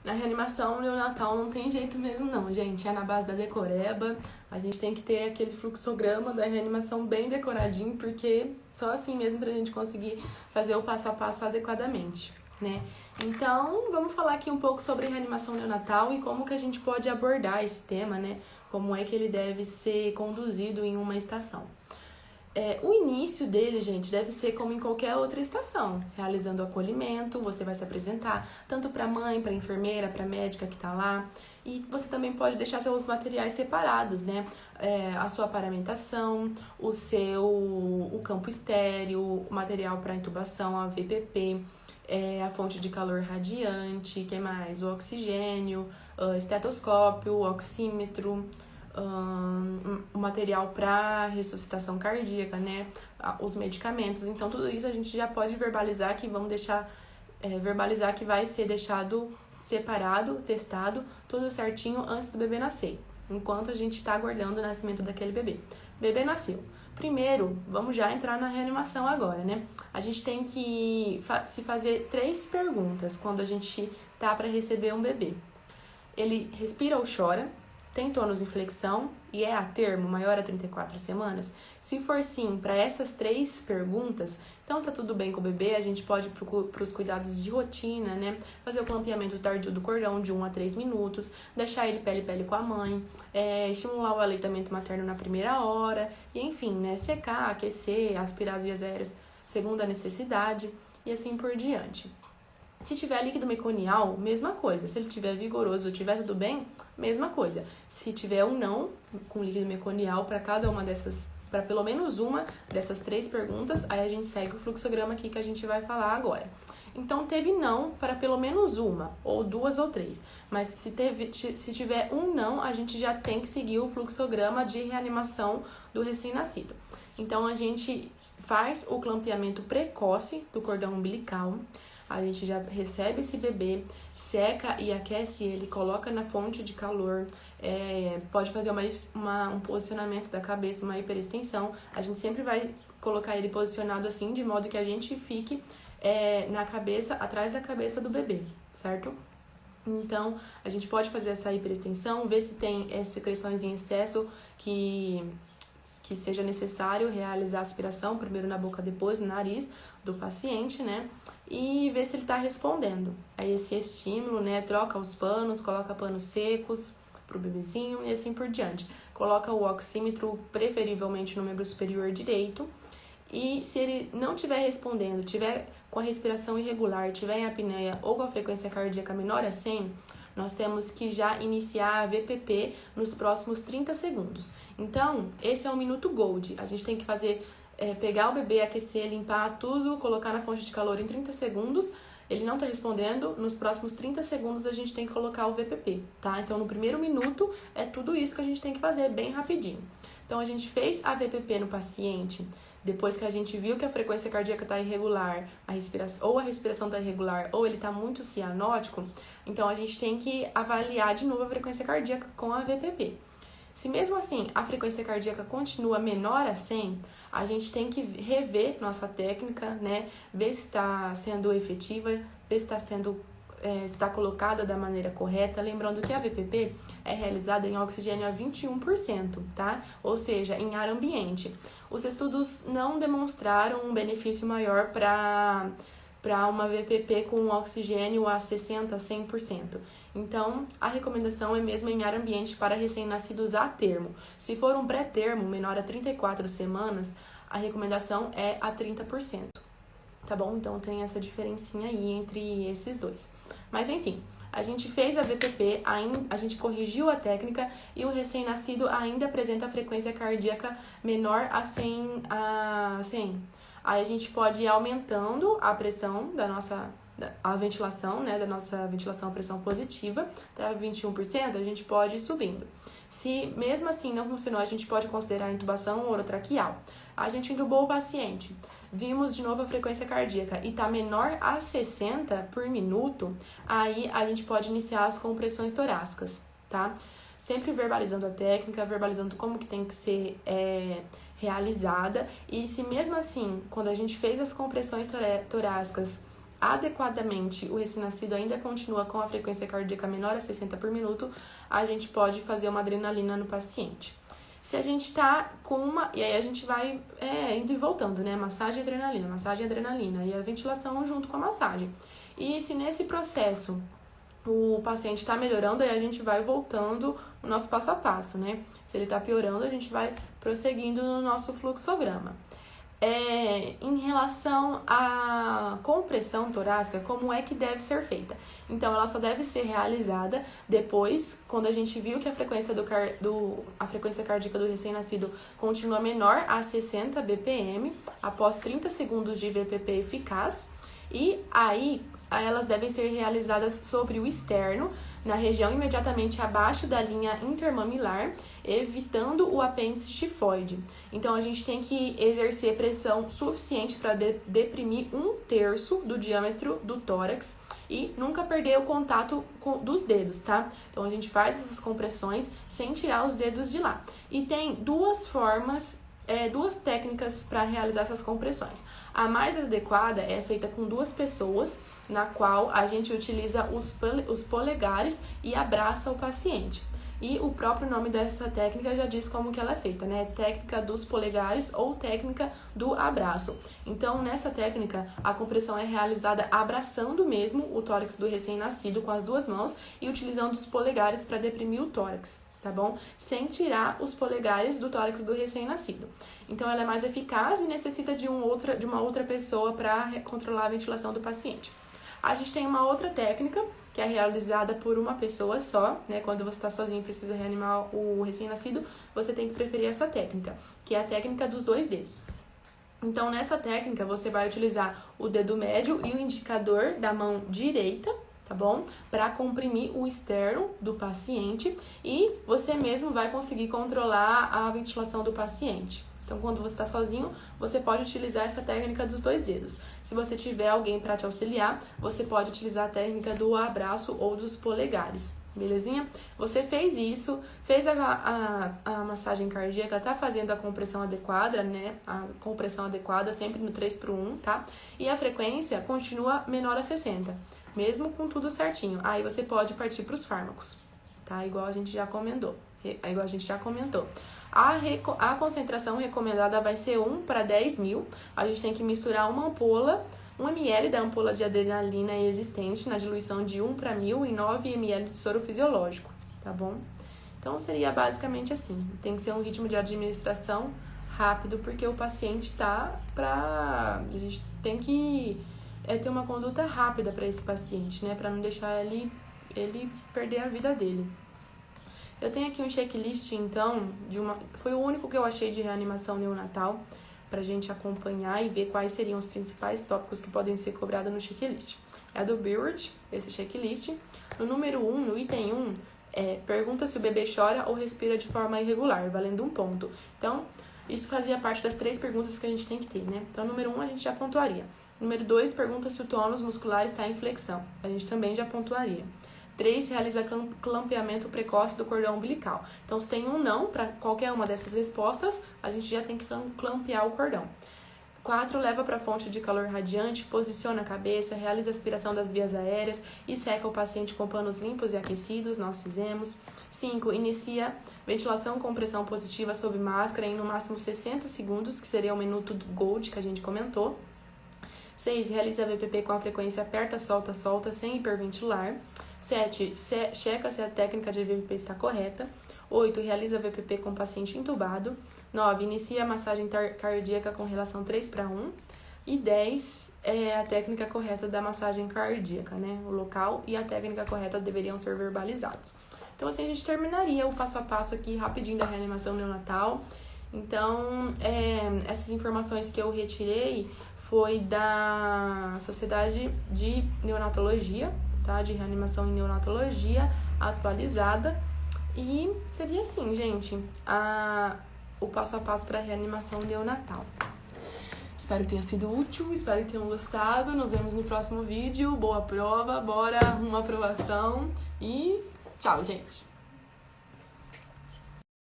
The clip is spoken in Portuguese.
Na reanimação neonatal não tem jeito mesmo não, gente. É na base da decoreba. A gente tem que ter aquele fluxograma da reanimação bem decoradinho, porque só assim mesmo pra gente conseguir fazer o passo a passo adequadamente, né? Então, vamos falar aqui um pouco sobre reanimação neonatal e como que a gente pode abordar esse tema, né? Como é que ele deve ser conduzido em uma estação. O início dele, gente, deve ser como em qualquer outra estação, realizando o acolhimento, você vai se apresentar tanto para a mãe, para a enfermeira, para a médica que está lá, e você também pode deixar seus materiais separados, né? A sua paramentação, o campo estéreo, o material para intubação, a VPP, a fonte de calor radiante, que mais? O oxigênio, estetoscópio, o oxímetro, o material para ressuscitação cardíaca, né? Os medicamentos. Então, tudo isso a gente já pode verbalizar que vamos deixar, verbalizar que vai ser deixado separado, testado, tudo certinho antes do bebê nascer, enquanto a gente está aguardando o nascimento daquele bebê. Bebê nasceu. Primeiro, vamos já entrar na reanimação agora, né? A gente tem que se fazer 3 perguntas quando a gente tá para receber um bebê. Ele respira ou chora? Tem tônus em flexão e é a termo, maior a 34 semanas? Se for sim para essas 3 perguntas, então tá tudo bem com o bebê, a gente pode ir para os cuidados de rotina, né? Fazer o clampeamento tardio do cordão de 1 a 3 minutos, deixar ele pele com a mãe, estimular o aleitamento materno na primeira hora, e enfim, né? Secar, aquecer, aspirar as vias aéreas segundo a necessidade e assim por diante. Se tiver líquido meconial, mesma coisa. Se ele tiver vigoroso, tiver tudo bem, mesma coisa. Se tiver um não com líquido meconial para cada uma dessas, para pelo menos uma dessas 3 perguntas, aí a gente segue o fluxograma aqui que a gente vai falar agora. Então, teve não para pelo menos uma, ou 2 ou 3. Mas se tiver um não, a gente já tem que seguir o fluxograma de reanimação do recém-nascido. Então, a gente faz o clampeamento precoce do cordão umbilical. A gente já recebe esse bebê, seca e aquece ele, coloca na fonte de calor, pode fazer um posicionamento da cabeça, uma hiperextensão. A gente sempre vai colocar ele posicionado assim, de modo que a gente fique na cabeça, atrás da cabeça do bebê, certo? Então, a gente pode fazer essa hiperextensão, ver se tem secreções em excesso que seja necessário realizar a aspiração, primeiro na boca, depois no nariz do paciente, né? E ver se ele está respondendo a esse estímulo, né? Troca os panos, coloca panos secos pro bebezinho e assim por diante. Coloca o oxímetro, preferivelmente no membro superior direito. E se ele não estiver respondendo, tiver com a respiração irregular, tiver em apneia ou com a frequência cardíaca menor a 100, nós temos que já iniciar a VPP nos próximos 30 segundos. Então, esse é o minuto gold. A gente tem que fazer, pegar o bebê, aquecer, limpar tudo, colocar na fonte de calor em 30 segundos. Ele não está respondendo, nos próximos 30 segundos a gente tem que colocar o VPP, tá? Então, no primeiro minuto, é tudo isso que a gente tem que fazer, bem rapidinho. Então, a gente fez a VPP no paciente, depois que a gente viu que a frequência cardíaca está irregular, a respiração está irregular, ou ele está muito cianótico, então a gente tem que avaliar de novo a frequência cardíaca com a VPP. Se mesmo assim a frequência cardíaca continua menor a 100, a gente tem que rever nossa técnica, né? Ver se está sendo efetiva, ver se está colocada da maneira correta, lembrando que a VPP é realizada em oxigênio a 21%, tá? Ou seja, em ar ambiente. Os estudos não demonstraram um benefício maior para uma VPP com oxigênio a 60%, 100%. Então, a recomendação é mesmo em ar ambiente para recém-nascidos a termo. Se for um pré-termo menor a 34 semanas, a recomendação é a 30%. Tá bom? Então, tem essa diferencinha aí entre esses dois. Mas, enfim, a gente fez a VPP, a gente corrigiu a técnica e o recém-nascido ainda apresenta a frequência cardíaca menor a 100. Aí a gente pode ir aumentando a pressão a ventilação, né, da nossa ventilação a pressão positiva, até 21%, a gente pode ir subindo. Se mesmo assim não funcionou, a gente pode considerar a intubação orotraqueal. A gente intubou o paciente, vimos de novo a frequência cardíaca e está menor a 60 por minuto, aí a gente pode iniciar as compressões torácicas, tá? Sempre verbalizando a técnica, verbalizando como que tem que ser realizada. E se mesmo assim, quando a gente fez as compressões torácicas, adequadamente o recém-nascido ainda continua com a frequência cardíaca menor a 60 por minuto, a gente pode fazer uma adrenalina no paciente. Se a gente tá com uma... E aí a gente vai indo e voltando, né? Massagem e adrenalina. E a ventilação junto com a massagem. E se nesse processo o paciente está melhorando, aí a gente vai voltando o nosso passo a passo, né? Se ele está piorando, a gente vai prosseguindo no nosso fluxograma. Em relação à compressão torácica, como é que deve ser feita? Então, ela só deve ser realizada depois, quando a gente viu que a frequência, a frequência cardíaca do recém-nascido continua menor a 60 BPM, após 30 segundos de VPP eficaz, e aí elas devem ser realizadas sobre o externo, na região imediatamente abaixo da linha intermamilar, evitando o apêndice tifoide. Então, a gente tem que exercer pressão suficiente para deprimir 1/3 do diâmetro do tórax e nunca perder o contato dos dedos, tá? Então, a gente faz essas compressões sem tirar os dedos de lá. E tem duas formas, duas técnicas para realizar essas compressões. A mais adequada é feita com 2 pessoas, na qual a gente utiliza os polegares e abraça o paciente. E o próprio nome dessa técnica já diz como que ela é feita, né? Técnica dos polegares ou técnica do abraço. Então, nessa técnica, a compressão é realizada abraçando mesmo o tórax do recém-nascido com as 2 mãos e utilizando os polegares para deprimir o tórax, tá bom? Sem tirar os polegares do tórax do recém-nascido. Então, ela é mais eficaz e necessita de uma outra pessoa para controlar a ventilação do paciente. A gente tem uma outra técnica, que é realizada por uma pessoa só, né? Quando você está sozinho e precisa reanimar o recém-nascido, você tem que preferir essa técnica, que é a técnica dos 2 dedos. Então, nessa técnica, você vai utilizar o dedo médio e o indicador da mão direita, tá bom? Para comprimir o externo do paciente e você mesmo vai conseguir controlar a ventilação do paciente. Então, quando você está sozinho, você pode utilizar essa técnica dos 2 dedos. Se você tiver alguém para te auxiliar, você pode utilizar a técnica do abraço ou dos polegares, belezinha? Você fez isso, fez a massagem cardíaca, tá fazendo a compressão adequada, né? A compressão adequada sempre no 3/1, tá? E a frequência continua menor a 60, mesmo com tudo certinho. Aí você pode partir para os fármacos, tá? Igual a gente já comentou. A concentração recomendada vai ser 1 para 10.000. A gente tem que misturar 1 ml da ampola de adrenalina existente na diluição de 1 para 1.000 e 9 ml de soro fisiológico, tá bom? Então, seria basicamente assim. Tem que ser um ritmo de administração rápido, porque o paciente a gente tem que ter uma conduta rápida para esse paciente, né? Para não deixar ele perder a vida dele. Eu tenho aqui um checklist, então, foi o único que eu achei de reanimação neonatal, pra gente acompanhar e ver quais seriam os principais tópicos que podem ser cobrados no checklist. É do Bird, esse checklist. No número 1, no item 1, pergunta se o bebê chora ou respira de forma irregular, valendo 1 ponto. Então, isso fazia parte das 3 perguntas que a gente tem que ter, né? Então, número 1, a gente já pontuaria. Número 2, pergunta se o tônus muscular está em flexão. A gente também já pontuaria. 3, realiza clampeamento precoce do cordão umbilical. Então, se tem um não para qualquer uma dessas respostas, a gente já tem que clampear o cordão. 4, leva para a fonte de calor radiante, posiciona a cabeça, realiza aspiração das vias aéreas e seca o paciente com panos limpos e aquecidos, nós fizemos. 5, inicia ventilação com pressão positiva sob máscara em no máximo 60 segundos, que seria o minuto GOLD que a gente comentou. 6, realiza VPP com a frequência aperta, solta, solta, sem hiperventilar. 7, checa se a técnica de VPP está correta. 8, realiza VPP com paciente entubado. 9, inicia a massagem cardíaca com relação 3/1. E 10, a técnica correta da massagem cardíaca, né? O local e a técnica correta deveriam ser verbalizados. Então, assim, a gente terminaria o passo a passo aqui rapidinho da reanimação neonatal. Então, essas informações que eu retirei foi da Sociedade de Neonatologia, tá? De reanimação em neonatologia atualizada. E seria assim, gente, o passo a passo para a reanimação neonatal. Espero que tenha sido útil, espero que tenham gostado. Nos vemos no próximo vídeo. Boa prova, bora uma aprovação e tchau, gente!